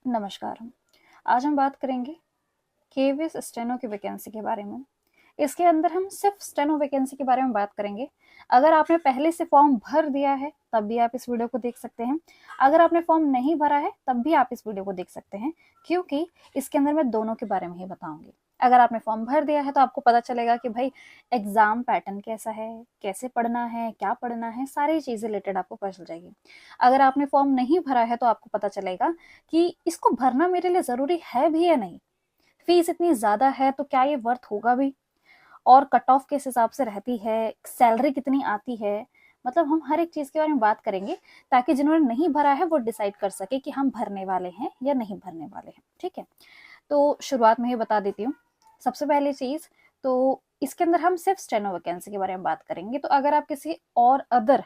नमस्कार। आज हम बात करेंगे केवीएस स्टेनो की वैकेंसी के बारे में। इसके अंदर हम सिर्फ स्टेनो वैकेंसी के बारे में बात करेंगे। अगर आपने पहले से फॉर्म भर दिया है तब भी आप इस वीडियो को देख सकते हैं। अगर आपने फॉर्म नहीं भरा है तब भी आप इस वीडियो को देख सकते हैं, क्योंकि इसके अंदर मैं दोनों के बारे में ही बताऊंगी। अगर आपने फॉर्म भर दिया है तो आपको पता चलेगा कि भाई एग्जाम पैटर्न कैसा है, कैसे पढ़ना है, क्या पढ़ना है, सारी चीजें रिलेटेड आपको पता चल जाएगी। अगर आपने फॉर्म नहीं भरा है तो आपको पता चलेगा कि इसको भरना मेरे लिए जरूरी है भी या नहीं, फीस इतनी ज्यादा है तो क्या ये वर्थ होगा भी, और कट ऑफ किस हिसाब से रहती है, सैलरी कितनी आती है। मतलब हम हर एक चीज के बारे में बात करेंगे ताकि जिन्होंने नहीं भरा है वो डिसाइड कर सके कि हम भरने वाले हैं या नहीं भरने वाले हैं। ठीक है, तो शुरुआत में ही बता देती हूँ। सबसे पहली चीज, तो इसके अंदर हम सिर्फ स्टेनो वैकेंसी के बारे में बात करेंगे। तो अगर आप किसी और अदर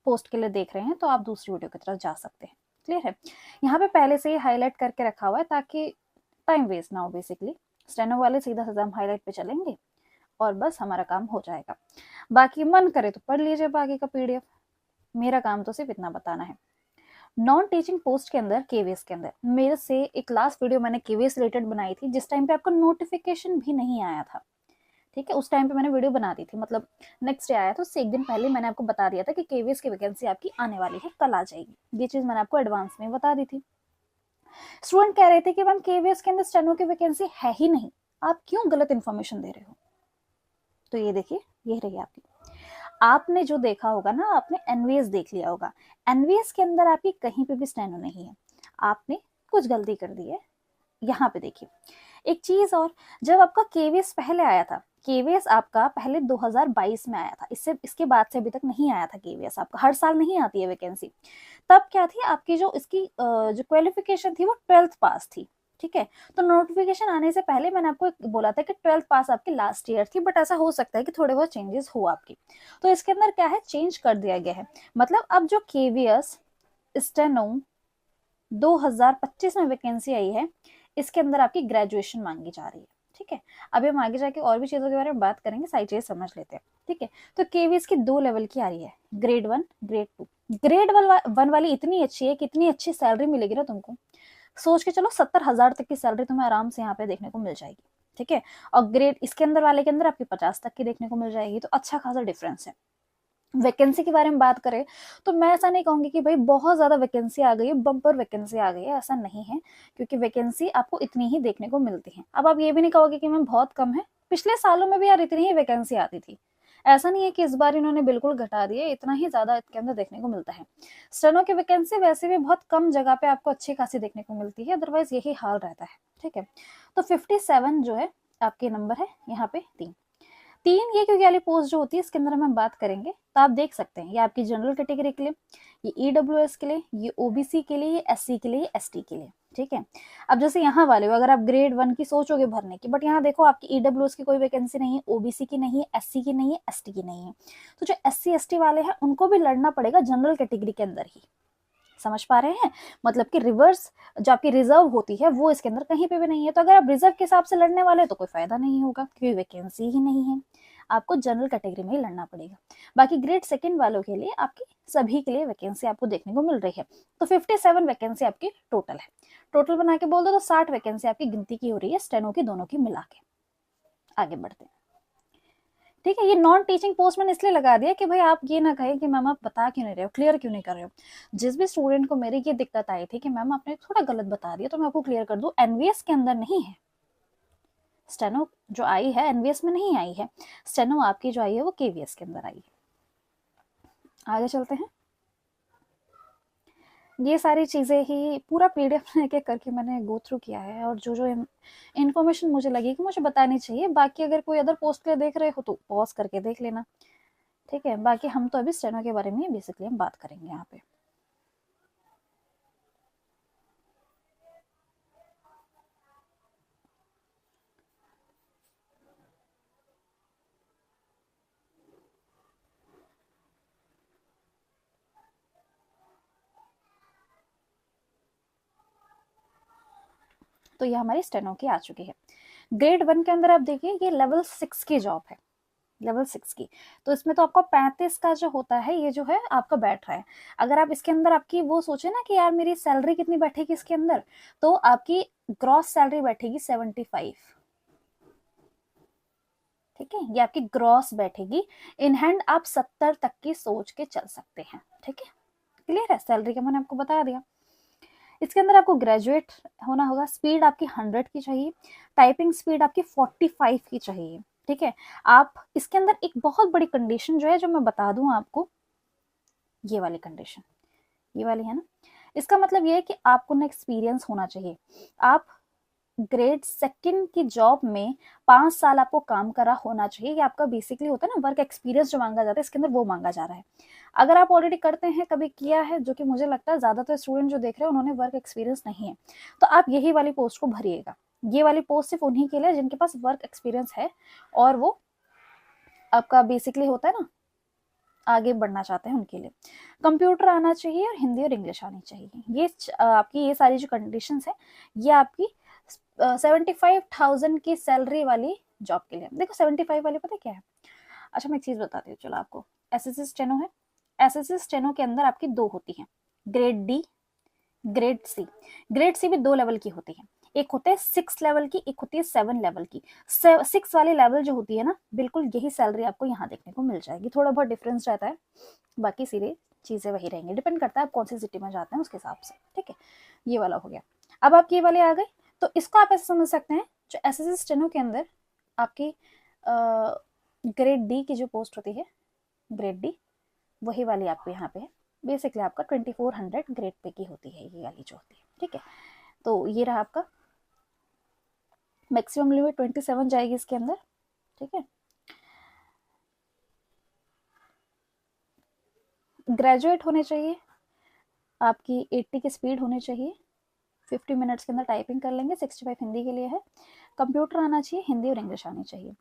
पोस्ट के लिए देख रहे हैं तो आप दूसरी वीडियो की तरफ जा सकते हैं। क्लियर है? यहाँ पे पहले से ही हाईलाइट करके रखा हुआ है ताकि टाइम वेस्ट ना हो। बेसिकली स्टेनो वाले सीधा सीधा हम हाईलाइट पे चलेंगे और बस हमारा काम हो जाएगा। बाकी मन करे तो पढ़ लीजिए बाकी का पीडीएफ। मेरा काम तो सिर्फ इतना बताना है। नॉन टीचिंग पोस्ट के अंदर केवीएस के अंदर मेरे से एक लास्ट वीडियो मैंने केवीएस रिलेटेड बनाई थी, जिस टाइम पे आपको नोटिफिकेशन भी नहीं आया था। ठीक है, उस टाइम पे मैंने वीडियो बना दी थी, मतलब नेक्स्ट डे आया था, उससे एक दिन पहले मैंने आपको बता दिया था कि केवीएस की वैकेंसी आपकी आने वाली है, कल आ जाएगी। ये चीज मैंने आपको एडवांस में बता दी थी। स्टूडेंट कह रहे थे कि मैम केवीएस के अंदर स्टेनो की वैकेंसी है ही नहीं, आप क्यों गलत इन्फॉर्मेशन दे रहे हो। तो ये देखिए, ये रही आपकी। आपने जो देखा होगा ना, आपने एनवीएस देख लिया होगा। एनवीएस के अंदर आपकी कहीं पे भी स्टेनो नहीं है, आपने कुछ गलती कर दी है। यहाँ पे देखिए एक चीज और, जब आपका केवीएस पहले आया था, केवीएस आपका पहले 2022 में आया था, इससे इसके बाद से अभी तक नहीं आया था केवीएस आपका, हर साल नहीं आती है वैकेंसी। तब क्या थी आपकी जो इसकी जो क्वालिफिकेशन थी वो 12th पास थी। ठीक है, तो नोटिफिकेशन आने से पहले मैंने आपको बोला था कि 12th पास आपकी लास्ट ईयर थी, बट ऐसा हो सकता है कि थोड़े बहुत चेंजेस हो आपकी। तो इसके अंदर क्या है, चेंज कर दिया गया है। मतलब अब जो केवीएस स्टेनो 2025 में वैकेंसी आई है, इसके अंदर आपकी ग्रेजुएशन मांगी जा रही है। ठीक है, अभी हम आगे जाके और भी चीजों के बारे में बात करेंगे, सारी चीजें समझ लेते हैं। ठीक है, तो केवीएस की 2 लेवल की आ रही है, ग्रेड 1, ग्रेड 2। ग्रेड 1 वाली इतनी अच्छी है कि इतनी अच्छी सैलरी मिलेगी ना तुमको, सोच के चलो 70,000 तक की सैलरी तुम्हें आराम से यहाँ पे देखने को मिल जाएगी। ठीक है, और ग्रेड इसके अंदर वाले के अंदर आपकी 50 तक की देखने को मिल जाएगी, तो अच्छा खासा डिफरेंस है। वैकेंसी के बारे में बात करें तो मैं ऐसा नहीं कहूंगी कि भाई बहुत ज्यादा वैकेंसी आ गई है, बम्पर वैकेंसी आ गई है, ऐसा नहीं है। क्योंकि वैकेंसी आपको इतनी ही देखने को मिलती है। अब आप ये भी नहीं कहोगे कि मैम बहुत कम है, पिछले सालों में भी यार इतनी ही वैकेंसी आती थी। ऐसा नहीं है कि इस बार इन्होंने बिल्कुल घटा दिया, इतना ही ज्यादा इसके अंदर देखने को मिलता है। स्टेनो की वैकेंसी वैसे भी बहुत कम जगह पे आपको अच्छी खासी देखने को मिलती है, अदरवाइज यही हाल रहता है। ठीक है, तो 57 जो है आपके नंबर है, यहाँ पे 3 3 ये क्योंकि वाली पोस्ट जो होती है इसके अंदर हम बात करेंगे, तो आप देख सकते हैं ये आपकी जनरल कैटेगरी के लिए, ये ईडब्ल्यूएस के लिए, ये ओबीसी के लिए, ये एससी के लिए, ये एसटी के लिए। ठीक है, अब जैसे यहाँ वाले हो, अगर आप ग्रेड 1 की सोचोगे भरने की, बट यहाँ देखो आपकी ईडब्ल्यूएस की कोई वैकेंसी नहीं है, ओबीसी की नहीं है, एससी की नहीं है, एसटी की नहीं है। तो जो एससी एसटी वाले हैं उनको भी लड़ना पड़ेगा जनरल कैटेगरी के अंदर ही। समझ पा रहे हैं? मतलब कि रिवर्स जो आपकी रिजर्व होती है वो इसके अंदर कहीं पे भी नहीं है। तो अगर आप रिजर्व के हिसाब से लड़ने वाले तो कोई फायदा नहीं होगा, क्योंकि वैकेंसी ही नहीं है। आपको जनरल कैटेगरी में ही लड़ना पड़ेगा। बाकी ग्रेड 2 वालों के लिए आपकी सभी के लिए वैकेंसी आपको देखने को मिल रही है। तो 57 वैकेंसी आपकी टोटल है। टोटल बना के बोल दो तो 60 वैकेंसी आपकी गिनती की हो रही है, स्टेनो की दोनों की मिला के। आगे बढ़ते हैं। ठीक है, ये नॉन टीचिंग पोस्ट मैंने इसलिए लगा दिया कि भाई आप ये ना कहें कि मैम आप बता क्यों नहीं रहे हो, क्लियर क्यों नहीं कर रहे हो। जिस भी स्टूडेंट को मेरी ये दिक्कत आई थी कि मैम आपने थोड़ा गलत बता दिया, तो मैं आपको क्लियर कर दूं, एनवीएस के अंदर नहीं है। स्टेनो जो आई है एनवीएस में नहीं आई है, स्टेनो आपकी जो आई है वो केवीएस के अंदर आई है। आगे चलते हैं। ये सारी चीज़ें ही पूरा पीडीएफ एक एक करके मैंने गो थ्रू किया है, और जो जो इन्फॉर्मेशन मुझे लगी कि मुझे बतानी चाहिए। बाकी अगर कोई अदर पोस्ट के देख रहे हो तो पॉज करके देख लेना। ठीक है, बाकी हम तो अभी स्टेनो के बारे में बेसिकली हम बात करेंगे यहाँ पे। तो ये हमारी स्टेनो की आ चुकी है। ग्रेड 1 के अंदर आप देखिए ये लेवल 6 की जॉब है। लेवल 6 की। तो इसमें तो आपका 35 का जो होता है ये जो है आपका बैठ रहा है। अगर आप इसके अंदर आपकी वो सोचे ना कि यार मेरी सैलरी कितनी बैठेगी इसके अंदर, तो आपकी ग्रॉस सैलरी बैठेगी 75। ठीक है, ये आपकी ग्रॉस बैठेगी। इन हैंड आप 70 तक की सोच के चल सकते हैं। ठीक है, क्लियर है? सैलरी का मैंने आपको बता दिया। इसके अंदर आपको ग्रेजुएट होना होगा। स्पीड आपकी 100 की चाहिए। टाइपिंग स्पीड आपकी 45 की चाहिए। ठीक है, आप इसके अंदर एक बहुत बड़ी कंडीशन जो है, जो मैं बता दूं आपको, ये वाली कंडीशन, ये वाली है ना, इसका मतलब ये है कि आपको ना एक्सपीरियंस होना चाहिए। आप ग्रेड सेकंड की जॉब में 5 साल आपको काम करा होना चाहिए। ये आपका बेसिकली होता है ना वर्क एक्सपीरियंस जो मांगा जाता है, इसके अंदर वो मांगा जा रहा है। अगर आप ऑलरेडी करते हैं, कभी किया है, जो कि मुझे लगता है ज्यादातर स्टूडेंट जो देख रहे हैं उन्होंने वर्क एक्सपीरियंस नहीं है, तो आप यही वाली पोस्ट को भरिएगा। ये वाली पोस्ट सिर्फ उन्हीं के लिए जिनके पास वर्क एक्सपीरियंस है और वो आपका बेसिकली होता है ना आगे बढ़ना चाहते हैं उनके लिए। कंप्यूटर आना चाहिए और हिंदी और इंग्लिश आनी चाहिए। ये आपकी ये सारी जो कंडीशंस है, ये आपकी 75,000 की सैलरी वाली जॉब के लिए। देखो 75 वाली पता क्या है? अच्छा मैं एक चीज बताती हूँ चलो आपको। एसएससी स्टेनो है। एसएससी स्टेनो के अंदर आपकी 2 होती हैं, grade D, grade C. Grade C भी 2 लेवल की होती है। एक होता है 6 लेवल की, एक होती है 7 लेवल की। 6 वाली लेवल जो होती है ना, बिल्कुल यही सैलरी आपको यहाँ देखने को मिल जाएगी। थोड़ा बहुत डिफरेंस रहता है, बाकी सीधे चीजें वही रहेंगी। डिपेंड करता है आप कौन सी सिटी में जाते हैं उसके हिसाब से। ठीक है, ये वाला हो गया। अब आपकी ये वाले आ गए, तो इसको आप ऐसे समझ सकते हैं, जो एसएससी स्टेनो के अंदर आपकी ग्रेड डी की जो पोस्ट होती है, ग्रेड डी, वही वाली आपको यहाँ पे है। बेसिकली आपका 2400 ग्रेड पे की होती है ये वाली जो होती है। ठीक है, तो ये रहा आपका मैक्सिमम लिमिट 27 जाएगी इसके अंदर। ठीक है, ग्रेजुएट होने चाहिए, आपकी 80 की स्पीड होनी चाहिए, 50 मिनट्स के अंदर टाइपिंग कर लेंगे, 65 हिंदी के लिए है। कंप्यूटर आना चाहिए, हिंदी और इंग्लिश आनी चाहिए।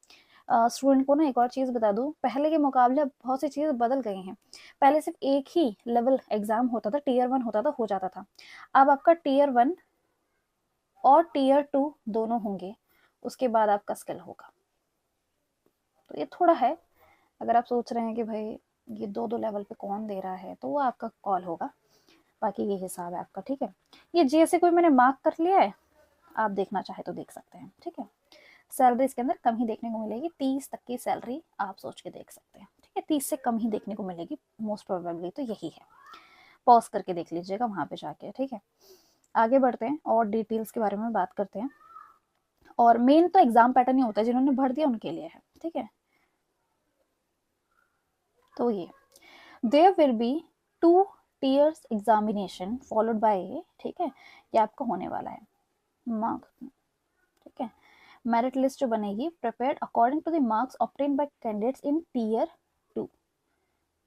स्टूडेंट को ना एक और चीज़ बता दूं, पहले के मुकाबले बहुत सी चीज़ें बदल गई हैं। पहले सिर्फ एक ही लेवल एग्जाम होता था, टीयर 1 होता था, हो जाता था। अब आपका टीयर 1 और टीयर 2 दोनों होंगे, उसके बाद आपका स्किल होगा। तो ये थोड़ा है, अगर आप सोच रहे हैं कि भाई ये 2 लेवल पे कौन दे रहा है, तो वो आपका कॉल होगा। बाकी ये हिसाब है आपका। ठीक है, ये जैसे कोई मैंने मार्क कर लिया है, आप देखना चाहे तो देख सकते हैं। ठीक है, सैलरी इसके अंदर कम ही देखने को मिलेगी, 30 तक की सैलरी आप सोच के देख सकते हैं। ठीक है, 30 से कम ही देखने को मिलेगी मोस्ट प्रोबेबली, तो यही है। पॉज करके देख लीजिएगा वहां पे जाके। ठीक है, आगे बढ़ते हैं और डिटेल्स के बारे में बात करते हैं। और मेन तो एग्जाम पैटर्न ही होता है, जिन्होंने भर दिया उनके लिए है। ठीक है, तो ये there will be 2 tiers examination followed by, ठीक है, ये आपका होने वाला है मार्क्स। ठीक है, मेरिट लिस्ट जो बनेगी prepared according to the marks obtained by candidates in tier 2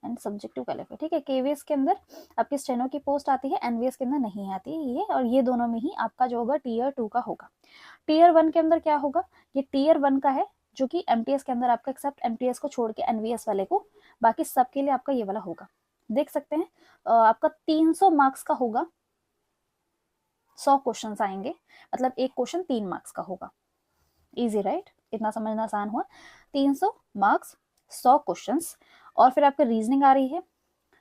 and subjective qualify. ठीक है, केवीएस के अंदर आपकी स्टेनो की पोस्ट आती है, एनवीएस के अंदर नहीं आती है ये, और ये दोनों में ही आपका जो होगा टीयर 2 का होगा। टीयर 1 के अंदर क्या होगा, ये टीयर 1 का है, जो कि एमटीएस के अंदर आपका, एक्सेप्ट एमटीएस को छोड़ के एनवीएस वाले को, बाकी सबके लिए आपका ये वाला होगा। देख सकते हैं आपका 300 मार्क्स का होगा, 100 क्वेश्चन आएंगे, मतलब एक क्वेश्चन 3 मार्क्स का होगा। इजी राइट, इतना समझना आसान हुआ। 300 मार्क्स, 100 क्वेश्चंस, और फिर आपका रीजनिंग आ रही है,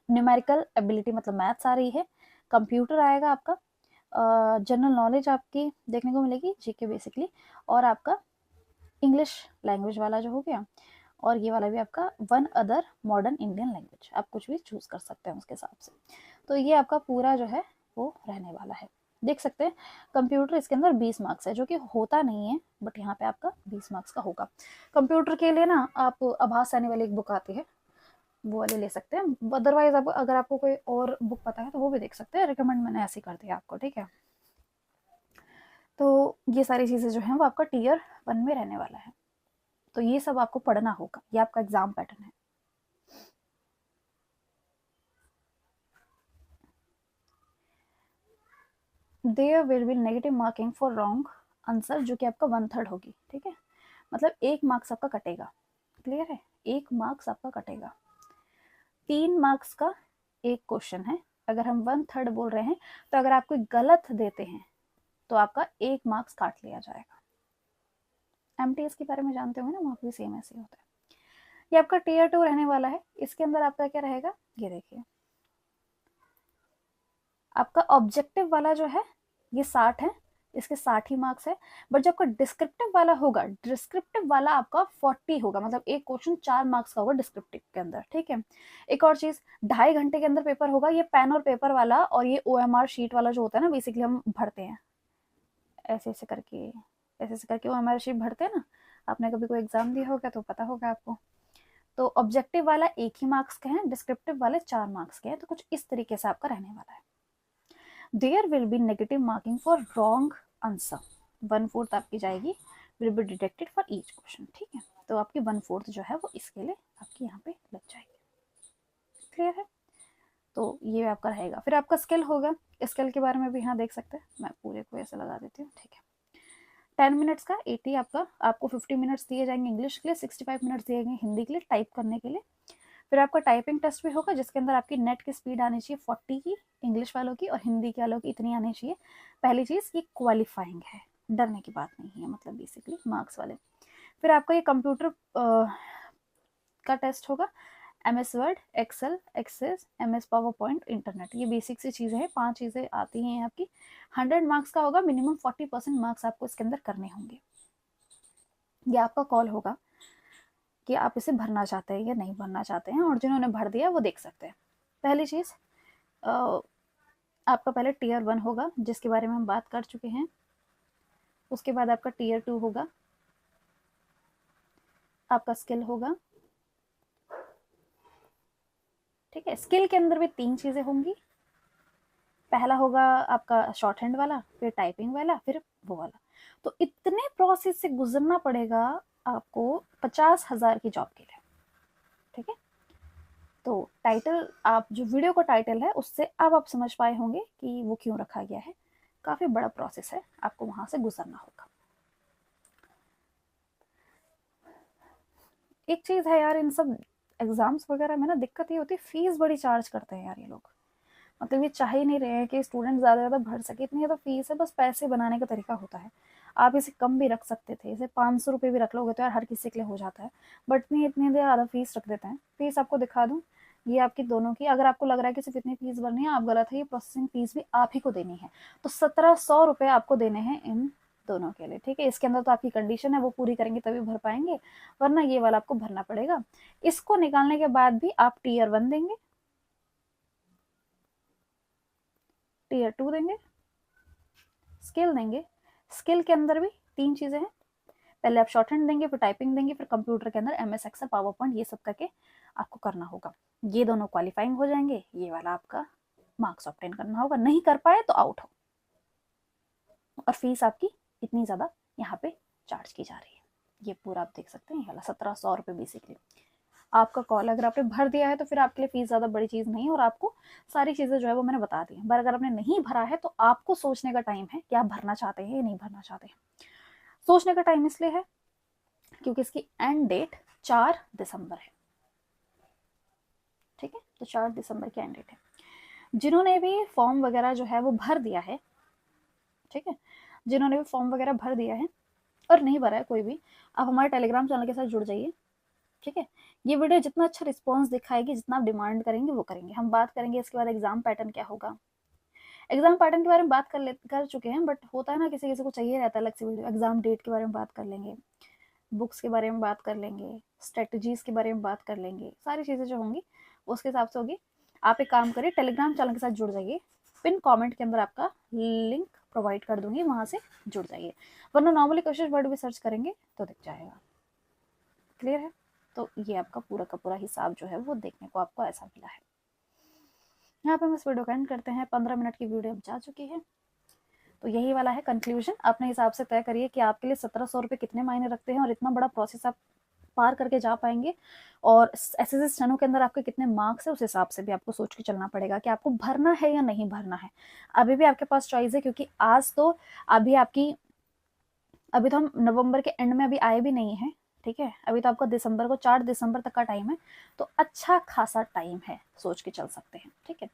न्यूमेरिकल एबिलिटी मतलब मैथ्स आ रही है, कंप्यूटर आएगा आपका, जनरल नॉलेज आपकी देखने को मिलेगी, जीके बेसिकली, और आपका इंग्लिश लैंग्वेज वाला जो हो गया, और ये वाला भी आपका one other modern Indian language, आप कुछ भी चूज कर सकते हैं उसके हिसाब से। तो ये आपका पूरा जो है वो रहने वाला है। देख सकते हैं कंप्यूटर इसके अंदर 20 मार्क्स है, जो कि होता नहीं है, बट यहाँ पे आपका 20 मार्क्स का होगा। कंप्यूटर के लिए ना आप आभास सैनी वाली एक बुक आती है, वो वाली ले सकते हैं। अदरवाइज आप अगर आपको कोई और बुक पता है तो वो भी देख सकते हैं, रिकमेंड मैंने ऐसे कर दिया आपको। ठीक है, तो ये सारी चीज़ें जो हैं वो आपका टीयर 1 में रहने वाला है, तो ये सब आपको पढ़ना होगा, ये आपका एग्जाम पैटर्न है। There will be negative marking for wrong answer, जो कि आपका 1/3 होगी। ठीक है, मतलब 1 मार्क्स आपका कटेगा। क्लियर है, 1 मार्क्स आपका कटेगा। 3 मार्क्स का एक क्वेश्चन है, अगर हम 1/3 बोल रहे हैं, तो अगर आप कोई गलत देते हैं तो आपका 1 मार्क्स काट लिया जाएगा। एमटीएस के बारे में जानते होंगे ना, वहां पर भी सेम ऐसे होता है। ये आपका टीयर 2 रहने वाला है। इसके अंदर आपका क्या रहेगा, ये देखिए आपका ऑब्जेक्टिव वाला जो है ये 60 है, इसके 60 ही मार्क्स है। बट जो आपका डिस्क्रिप्टिव वाला होगा, डिस्क्रिप्टिव वाला आपका 40 होगा, मतलब एक क्वेश्चन 4 मार्क्स का होगा डिस्क्रिप्टिव के अंदर, ठीक है। एक और चीज, 2.5 घंटे के अंदर पेपर होगा। ये पेन और पेपर वाला और ये OMR शीट वाला जो होता है ना, बेसिकली हम भरते हैं ऐसे ऐसे करके, ऐसे ऐसे करके OMR शीट भरते हैं ना, आपने कभी कोई एग्जाम दिया होगा तो पता होगा आपको। तो ऑब्जेक्टिव वाला 1 ही मार्क्स के हैं, डिस्क्रिप्टिव वाले 4 मार्क्स के हैं। तो कुछ इस तरीके से आपका रहने वाला है। There will be negative marking for wrong answer, 1/4 आपकी जाएगी, will be detected for each question, ठीक है। तो आपकी 1/4 जो है वो इसके लिए आपकी यहाँ पे लग जाएगी। क्लियर है? तो ये आपका रहेगा। फिर आपका स्किल होगा, स्किल के बारे में भी यहाँ देख सकते हैं, मैं पूरे को ऐसे लगा देती हूँ, ठीक है। 10 मिनट्स का 80 आपका, आपको 50 मिनट्स दिए जाएंगे इंग्लिश के लिए, 65 मिनट्स दिए जाएंगे हिंदी के लिए टाइप करने के लिए। फिर आपका टाइपिंग टेस्ट भी होगा, जिसके अंदर आपकी नेट की स्पीड आनी चाहिए 40 की इंग्लिश वालों की, और हिंदी के वालों की इतनी आनी चाहिए। पहली चीज़ ये क्वालिफाइंग है, डरने की बात नहीं है, मतलब बेसिकली मार्क्स वाले। फिर आपका ये कंप्यूटर का टेस्ट होगा, MS word, excel, access, MS PowerPoint, internet, ये बेसिक सी चीज़ें हैं, 5 चीज़ें आती हैं आपकी। 100 मार्क्स का होगा, मिनिमम 40% मार्क्स आपको इसके अंदर करने होंगे। ये आपका कॉल होगा कि आप इसे भरना चाहते हैं या नहीं भरना चाहते हैं, और जिन्होंने भर दिया वो देख सकते हैं। पहली चीज़ आपका पहले टीयर 1 होगा, जिसके बारे में हम बात कर चुके हैं। उसके बाद आपका टीयर 2 होगा, आपका स्किल होगा, ठीक है। स्किल के अंदर भी 3 चीज़ें होंगी। पहला होगा आपका शॉर्ट हैंड वाला, फिर टाइपिंग वाला, फिर वो वाला। तो इतने प्रोसेस से गुजरना पड़ेगा आपको 50,000 की जॉब के लिए, ठीक है। तो टाइटल, आप जो वीडियो का टाइटल है उससे अब आप समझ पाए होंगे कि वो क्यों रखा गया है। काफ़ी बड़ा प्रोसेस है, आपको वहाँ से गुजरना होगा। एक चीज़ है यार, इन सब एग्ज़ाम्स वगैरह में ना दिक्कत ये होती है, फीस बड़ी चार्ज करते हैं यार ये लोग। मतलब ये चाह ही नहीं रहे हैं कि स्टूडेंट ज़्यादा ज़्यादा भर सके, इतनी ज़्यादा फीस है, बस पैसे बनाने का तरीका होता है। आप इसे कम भी रख सकते थे, इसे 500 रुपये भी रख लोगे तो यार हर किसी के लिए हो जाता है। बट नहीं, इतनी ज़्यादा फीस रख देते हैं। फीस आपको दिखा दूँ, ये आपकी दोनों की, अगर आपको लग रहा है कि सिर्फ इतनी फीस भरनी है, आप गलत है। ये प्रोसेसिंग फीस भी आप ही को देनी है। तो 1700 रुपये आपको देने हैं इन दोनों के लिए, ठीक है। इसके अंदर तो आपकी कंडीशन है, वो पूरी करेंगे तभी भर पाएंगे, वरना ये वाला आपको भरना पड़ेगा। इसको निकालने के बाद भी आप टीयर 1 देंगे, टीयर 2 देंगे, स्किल देंगे। स्किल के अंदर भी 3 चीज़ें हैं, पहले आप शॉर्ट हैंड देंगे, फिर टाइपिंग देंगे, फिर कंप्यूटर के अंदर MS एक्सेल पावर पॉइंट ये सब करके आपको करना होगा। ये दोनों क्वालिफाइंग हो जाएंगे, ये वाला आपका मार्क्स ऑब्टेन करना होगा। नहीं कर पाए तो आउट हो। और फीस आपकी इतनी ज़्यादा यहाँ पे चार्ज की जा रही है, ये पूरा आप देख सकते हैं। ये वाला 1700 रुपये बेसिकली आपका कॉल। अगर आपने भर दिया है तो फिर आपके लिए फीस ज़्यादा बड़ी चीज़ नहीं है, और आपको सारी चीज़ें जो है वो मैंने बता दी है। पर अगर आपने नहीं भरा है तो आपको सोचने का टाइम है कि आप भरना चाहते हैं या नहीं भरना चाहते हैं। सोचने का टाइम इसलिए है क्योंकि इसकी एंड डेट 4 दिसंबर है, ठीक है। तो 4 दिसंबर की एंड डेट है। जिन्होंने भी फॉर्म वगैरह जो है वो भर दिया है, ठीक है, जिन्होंने भी फॉर्म वगैरह भर दिया है और नहीं भरा है कोई भी, आप हमारे टेलीग्राम चैनल के साथ जुड़ जाइए, ठीक है। ये वीडियो जितना अच्छा रिस्पॉन्स दिखाएगी, जितना आप डिमांड करेंगे वो करेंगे। हम बात करेंगे इसके बाद एग्जाम पैटर्न क्या होगा। एग्जाम पैटर्न के बारे में बात कर चुके हैं, बट होता है ना किसी किसी को चाहिए रहता है अलग से वीडियो। एग्जाम डेट के बारे में बात कर लेंगे, बुक्स के बारे में बात कर लेंगे, स्ट्रेटजीज के बारे में बात कर लेंगे, सारी चीज़ें जो होंगी उसके हिसाब से होगी। आप एक काम करिए, टेलीग्राम चैनल के साथ जुड़ जाइए, पिन कमेंट के अंदर आपका लिंक प्रोवाइड कर दूंगी, वहाँ से जुड़ जाइए। वरना नॉर्मली क्वेश्चन वर्ड भी सर्च करेंगे तो दिख जाएगा। क्लियर है? तो ये आपका पूरा का पूरा हिसाब जो है वो देखने को आपको ऐसा मिला है। यहाँ पे हम इस वीडियो का एंड करते हैं। 15 मिनट की वीडियो अब जा चुकी है, तो यही वाला है कंक्लूजन। अपने हिसाब से तय करिए कि आपके लिए 1700 रुपये कितने मायने रखते हैं, और इतना बड़ा प्रोसेस आप पार करके जा पाएंगे, और SSC स्टेनो के अंदर आपके कितने मार्क्स है, उस हिसाब से भी आपको सोच के चलना पड़ेगा कि आपको भरना है या नहीं भरना है। अभी भी आपके पास चॉइस है, क्योंकि आज तो अभी तो हम नवंबर के एंड में अभी आए भी नहीं है, ठीक है। अभी तो आपका दिसंबर को 4 दिसंबर तक का टाइम है, तो अच्छा खासा टाइम है, सोच के चल सकते हैं, ठीक है।